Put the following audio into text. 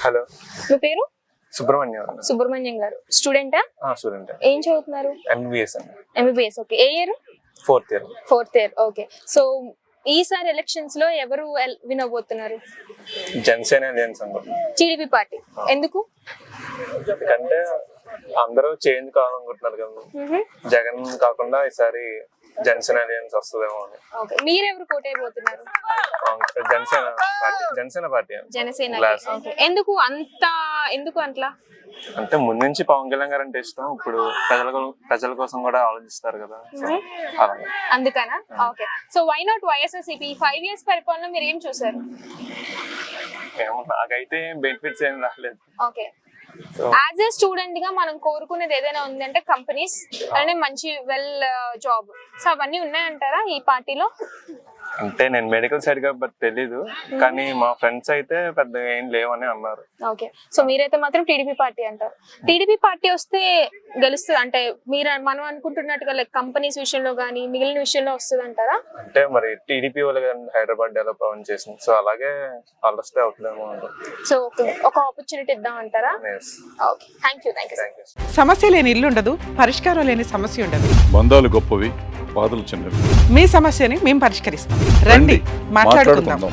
Hello, మీ పేరు? సుబ్రహ్మణ్యం. సుబ్రహ్మణ్యం గారు స్టూడెంటా? Student. ఏం చదువుతున్నారు? ఎంబీబీఎస్ అండి. ఎంబీబీఎస్. ఓకే, ఏ year? Fourth year. Fourth year. Okay, so ఈసారి ఎలక్షన్స్ లో ఎవరు విన్ అవబోతున్నారు? జనసేన అలయన్స్ అనుకుంటున్నాను. TDP party. ఎందుకు? ఎందుకంటే అందరూ చేంజ్ కావాలనుకుంటున్నారు కదా, జగన్ కాకుండా ఈసారి జనసేన అలయన్స్ వస్తుందేమో అని. ఓకే, మీరెవరు కోటైపోతున్నారు? Janasena party. Janasena. Glass. Okay, ఎందుకు అట్లా? అంటే ముందు నుంచి పవన్ కళ్యాణ్ గారు అంటే ఇష్టం, ఇప్పుడు ప్రజల కోసం కూడా ఆలోచిస్తారు కదా, సో అలాగే. అందుకనా? Okay, so why not YSRCP? 5 years పరిపాలన మీరు ఏం చూసారు? నాకైతే బెనిఫిట్స్ ఏం రాలేదు. ఓకే, యాజ్ ఏ స్టూడెంట్ గా మనం కోరుకునేది ఏదైనా ఉందంటే కంపెనీస్ అలానే మంచి జాబ్, సో అవన్నీ ఉన్నాయంటారా ఈ పార్టీలో? అంటే నేను మెడికల్ సైడ్ కాబట్టి తెలీదు, కానీ మా ఫ్రెండ్స్ అయితే పెద్ద ఏం లేవని అన్నారు. ఓకే, సో మీరైతే మాత్రం టీడీపీ పార్టీ అంటారు. టీడీపీ పార్టీ వస్తే గెలుస్తుంది అంటే మనం అనుకుంటున్నట్టుగా లైక్ కంపెనీస్ విషయంలో కానీ మిగిలిన విషయంలో వస్తుంది అంటారా? అంటే మరి టీడీపీ వాళ్ళు హైదరాబాద్ డెవలప్ అవ్వని చేసింది, సో అలాగే వాళ్ళు వస్తే అవుతుందేమో అంటారు. సో ఒక ఆపర్చునిటీ ఇద్దాం అంటారా? Okay, thank you. సమస్య లేని ఇల్లు ఉండదు, పరిష్కారం లేని సమస్య ఉండదు. బంధాలు గొప్పవి, బాధలు చిన్నవి. మీ సమస్యని మేము పరిష్కరిస్తాం. రండి, మాట్లాడుకుందాం.